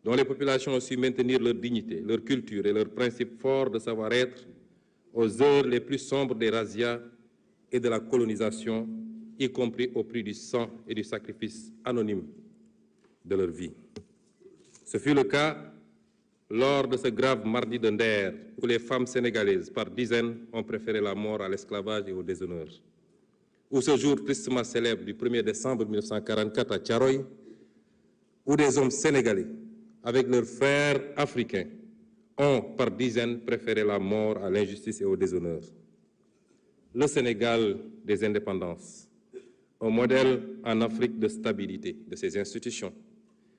dont les populations ont su maintenir leur dignité, leur culture et leurs principes forts de savoir-être aux heures les plus sombres des razzias et de la colonisation, y compris au prix du sang et du sacrifice anonyme de leur vie. Ce fut le cas lors de ce grave mardi de Nder, où les femmes sénégalaises, par dizaines, ont préféré la mort à l'esclavage et au déshonneur. Ou ce jour tristement célèbre du 1er décembre 1944 à Thiaroye, où des hommes sénégalais, avec leurs frères africains, ont par dizaines préféré la mort à l'injustice et au déshonneur. Le Sénégal des indépendances, un modèle en Afrique de stabilité de ses institutions,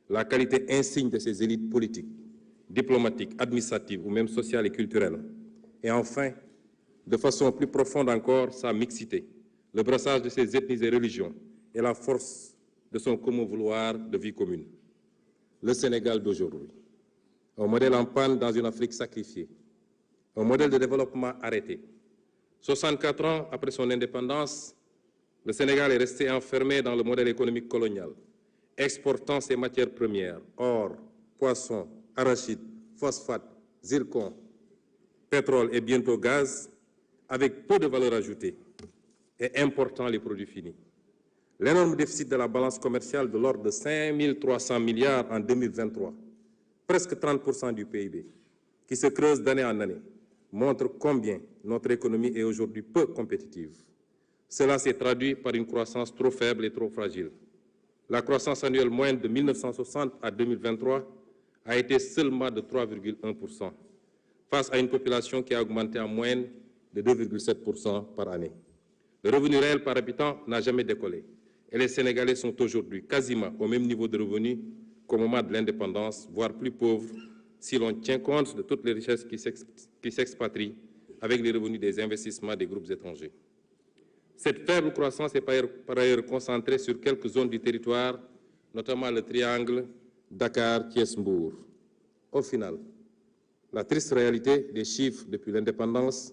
la qualité insigne de ses élites politiques, diplomatiques, administratives ou même sociales et culturelles. Et enfin, de façon plus profonde encore, sa mixité, le brassage de ses ethnies et religions et la force de son commun vouloir de vie commune. Le Sénégal d'aujourd'hui, un modèle en panne dans une Afrique sacrifiée, un modèle de développement arrêté. 64 ans après son indépendance, le Sénégal est resté enfermé dans le modèle économique colonial, exportant ses matières premières, or, poissons, arachides, phosphate, zircon, pétrole et bientôt gaz, avec peu de valeur ajoutée et important les produits finis. L'énorme déficit de la balance commerciale de l'ordre de 5 300 milliards en 2023, presque 30% du PIB, qui se creuse d'année en année, montre combien notre économie est aujourd'hui peu compétitive. Cela s'est traduit par une croissance trop faible et trop fragile. La croissance annuelle moyenne de 1960 à 2023 a été seulement de 3,1%, face à une population qui a augmenté en moyenne de 2,7% par année. Le revenu réel par habitant n'a jamais décollé, et les Sénégalais sont aujourd'hui quasiment au même niveau de revenus qu'au moment de l'indépendance, voire plus pauvres, si l'on tient compte de toutes les richesses qui s'expatrient avec les revenus des investissements des groupes étrangers. Cette faible croissance est par ailleurs concentrée sur quelques zones du territoire, notamment le triangle Dakar-Thiès-Mbour. Au final, la triste réalité des chiffres depuis l'indépendance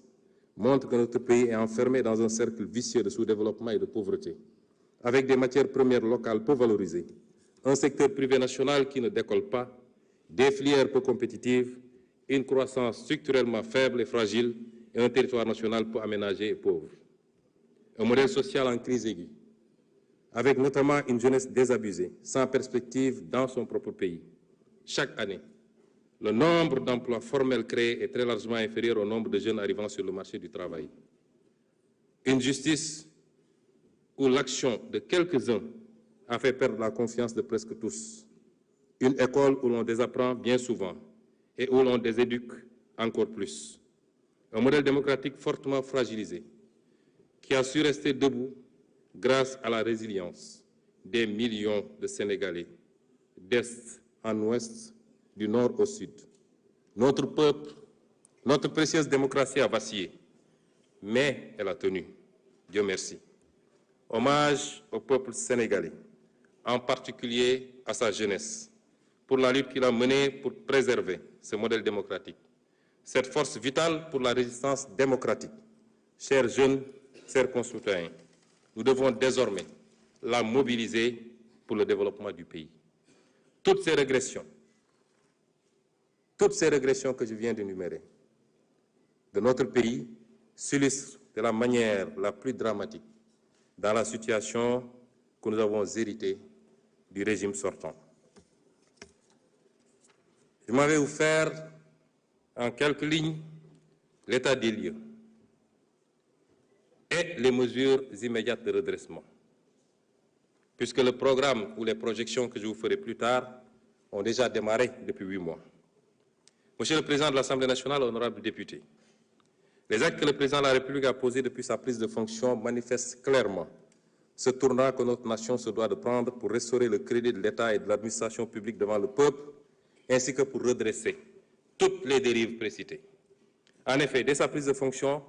montre que notre pays est enfermé dans un cercle vicieux de sous-développement et de pauvreté, avec des matières premières locales peu valorisées, un secteur privé national qui ne décolle pas, des filières peu compétitives, une croissance structurellement faible et fragile et un territoire national peu aménagé et pauvre. Un modèle social en crise aiguë, avec notamment une jeunesse désabusée, sans perspective dans son propre pays. Chaque année, le nombre d'emplois formels créés est très largement inférieur au nombre de jeunes arrivant sur le marché du travail. Une justice où l'action de quelques-uns a fait perdre la confiance de presque tous. Une école où l'on désapprend bien souvent et où l'on déséduque encore plus. Un modèle démocratique fortement fragilisé qui a su rester debout grâce à la résilience des millions de Sénégalais, d'est en ouest, du nord au sud. Notre peuple, notre précieuse démocratie a vacillé, mais elle a tenu. Dieu merci. Hommage au peuple sénégalais, en particulier à sa jeunesse, pour la lutte qu'il a menée pour préserver ce modèle démocratique. Cette force vitale pour la résistance démocratique. Chers jeunes, chers concitoyens, nous devons désormais la mobiliser pour le développement du pays. Toutes ces régressions que je viens d'énumérer de notre pays s'illustrent de la manière la plus dramatique dans la situation que nous avons héritée du régime sortant. Je m'en vais vous faire en quelques lignes l'état des lieux et les mesures immédiates de redressement, puisque le programme ou les projections que je vous ferai plus tard ont déjà démarré depuis 8 mois. Monsieur le Président de l'Assemblée nationale, honorables députés, les actes que le Président de la République a posés depuis sa prise de fonction manifestent clairement ce tournant que notre nation se doit de prendre pour restaurer le crédit de l'État et de l'administration publique devant le peuple, ainsi que pour redresser toutes les dérives précitées. En effet, dès sa prise de fonction,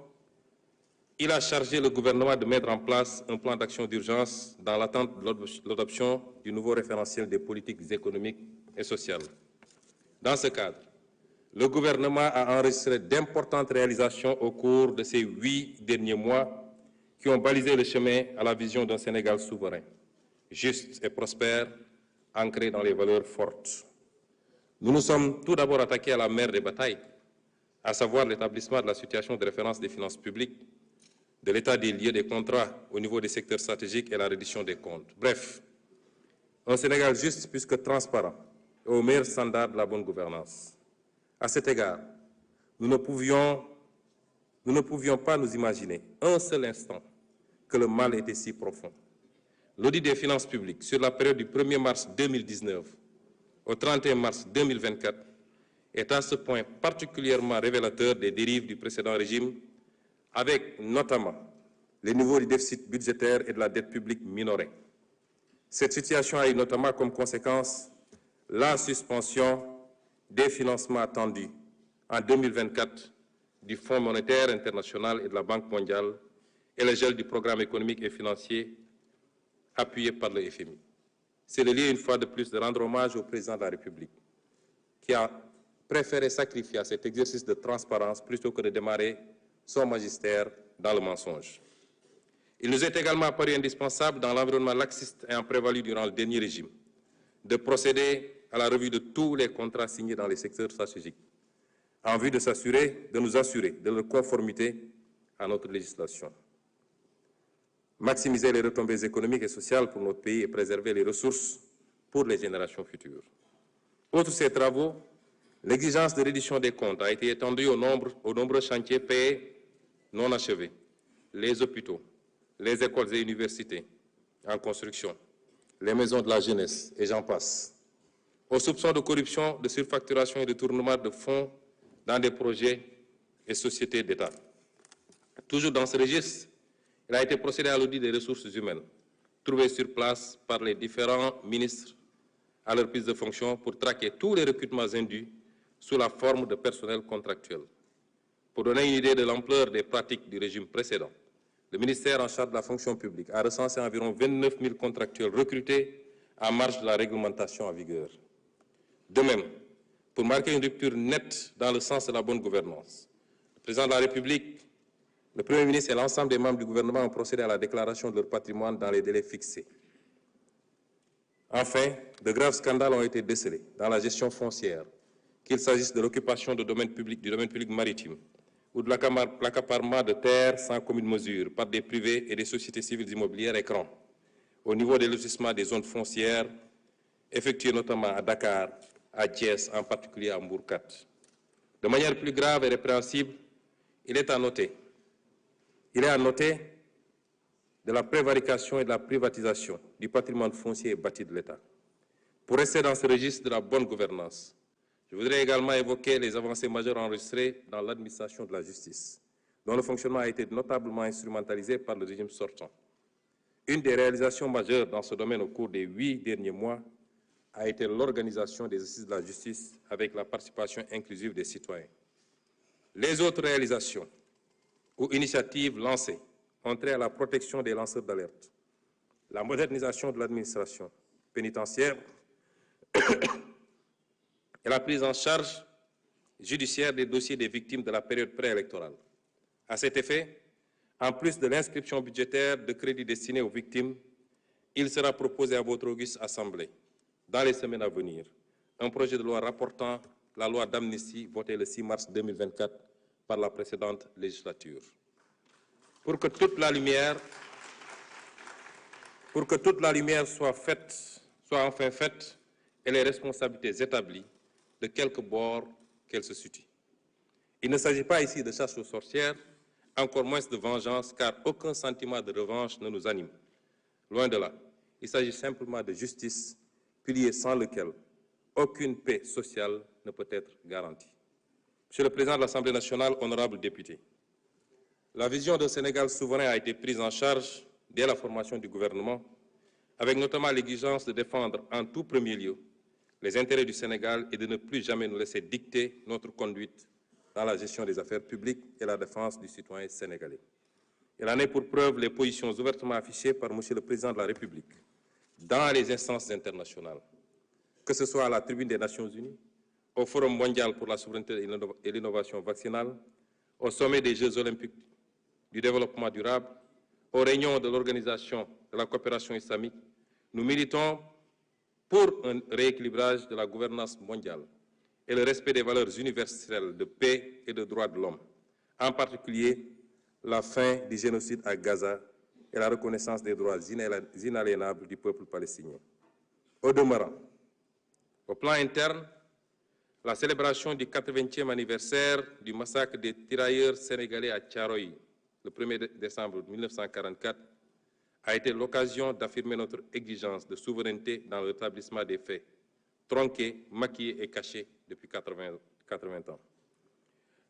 il a chargé le gouvernement de mettre en place un plan d'action d'urgence dans l'attente de l'adoption du nouveau référentiel des politiques économiques et sociales. Dans ce cadre, le gouvernement a enregistré d'importantes réalisations au cours de ces 8 derniers mois qui ont balisé le chemin à la vision d'un Sénégal souverain, juste et prospère, ancré dans les valeurs fortes. Nous nous sommes tout d'abord attaqués à la mère des batailles, à savoir l'établissement de la situation de référence des finances publiques, de l'état des lieux des contrats au niveau des secteurs stratégiques et la reddition des comptes. Bref, un Sénégal juste plus que transparent et au meilleur standard de la bonne gouvernance. À cet égard, nous ne pouvions pas nous imaginer un seul instant que le mal était si profond. L'audit des finances publiques sur la période du 1er mars 2019 au 31 mars 2024 est à ce point particulièrement révélateur des dérives du précédent régime, avec notamment les niveaux du déficit budgétaire et de la dette publique minorés. Cette situation a eu notamment comme conséquence la suspension des financements attendus en 2024 du Fonds monétaire international et de la Banque mondiale et le gel du programme économique et financier appuyé par le FMI. C'est le lieu, une fois de plus, de rendre hommage au président de la République, qui a préféré sacrifier à cet exercice de transparence plutôt que de démarrer son magistère dans le mensonge. Il nous est également apparu indispensable, dans l'environnement laxiste ayant prévalu durant le dernier régime, de procéder à la revue de tous les contrats signés dans les secteurs stratégiques, en vue de nous assurer de leur conformité à notre législation. Maximiser les retombées économiques et sociales pour notre pays et préserver les ressources pour les générations futures. Outre ces travaux, l'exigence de reddition des comptes a été étendue aux nombreux chantiers payés non achevés, les hôpitaux, les écoles et universités en construction, les maisons de la jeunesse, et j'en passe, aux soupçons de corruption, de surfacturation et de détournement de fonds dans des projets et sociétés d'État. Toujours dans ce registre, il a été procédé à l'audit des ressources humaines, trouvées sur place par les différents ministres à leur prise de fonction pour traquer tous les recrutements indus sous la forme de personnel contractuel. Pour donner une idée de l'ampleur des pratiques du régime précédent, le ministère en charge de la fonction publique a recensé environ 29 000 contractuels recrutés en marge de la réglementation en vigueur. De même, pour marquer une rupture nette dans le sens de la bonne gouvernance, le président de la République, le Premier ministre et l'ensemble des membres du gouvernement ont procédé à la déclaration de leur patrimoine dans les délais fixés. Enfin, de graves scandales ont été décelés dans la gestion foncière, qu'il s'agisse de l'occupation du domaine public maritime ou de l'accaparement de terres sans commune mesure par des privés et des sociétés civiles immobilières écrans, au niveau des lotissements des zones foncières, effectués notamment à Dakar, à Thiès, en particulier à Mbourkat. De manière plus grave et répréhensible, il est à noter de la prévarication et de la privatisation du patrimoine foncier et bâti de l'État. Pour rester dans ce registre de la bonne gouvernance, je voudrais également évoquer les avancées majeures enregistrées dans l'administration de la justice, dont le fonctionnement a été notablement instrumentalisé par le régime sortant. Une des réalisations majeures dans ce domaine au cours des 8 derniers mois a été l'organisation des assises de la justice avec la participation inclusive des citoyens. Les autres réalisations ou initiatives lancées ont trait à la protection des lanceurs d'alerte, la modernisation de l'administration pénitentiaire et la prise en charge judiciaire des dossiers des victimes de la période préélectorale. À cet effet, en plus de l'inscription budgétaire de crédits destinés aux victimes, il sera proposé à votre auguste Assemblée, dans les semaines à venir, un projet de loi rapportant la loi d'amnistie votée le 6 mars 2024 par la précédente législature. Pour que toute la lumière soit enfin faite et les responsabilités établies, de quelque bord qu'elles se situent. Il ne s'agit pas ici de chasse aux sorcières, encore moins de vengeance, car aucun sentiment de revanche ne nous anime. Loin de là, il s'agit simplement de justice, pilier sans lequel aucune paix sociale ne peut être garantie. Monsieur le Président de l'Assemblée nationale, honorables députés, la vision d'un Sénégal souverain a été prise en charge dès la formation du gouvernement, avec notamment l'exigence de défendre en tout premier lieu les intérêts du Sénégal et de ne plus jamais nous laisser dicter notre conduite dans la gestion des affaires publiques et la défense du citoyen sénégalais. Il en est pour preuve les positions ouvertement affichées par M. le Président de la République dans les instances internationales, que ce soit à la tribune des Nations Unies, au Forum mondial pour la souveraineté et l'innovation vaccinale, au sommet des Jeux olympiques du développement durable, aux réunions de l'Organisation de la coopération islamique. Nous militons pour un rééquilibrage de la gouvernance mondiale et le respect des valeurs universelles de paix et de droits de l'homme, en particulier la fin du génocide à Gaza et la reconnaissance des droits inaliénables du peuple palestinien. Au demeurant, au plan interne, la célébration du 80e anniversaire du massacre des tirailleurs sénégalais à Thiaroye, le 1er décembre 1944, a été l'occasion d'affirmer notre exigence de souveraineté dans le rétablissement des faits, tronqués, maquillés et cachés depuis 80 ans.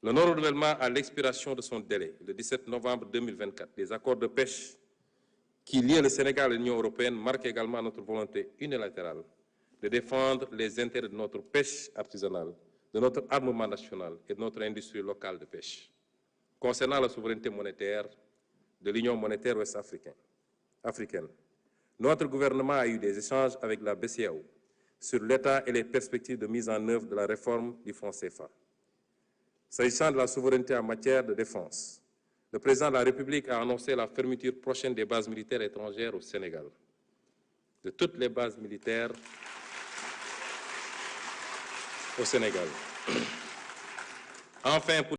Le non-renouvellement à l'expiration de son délai, le 17 novembre 2024, des accords de pêche qui lient le Sénégal et l'Union européenne marquent également notre volonté unilatérale de défendre les intérêts de notre pêche artisanale, de notre armement national et de notre industrie locale de pêche. Concernant la souveraineté monétaire de l'Union monétaire ouest-africaine, notre gouvernement a eu des échanges avec la BCEAO sur l'état et les perspectives de mise en œuvre de la réforme du franc CFA. S'agissant de la souveraineté en matière de défense, le président de la République a annoncé la fermeture prochaine des bases militaires étrangères au Sénégal. De toutes les bases militaires au Sénégal. Enfin, pour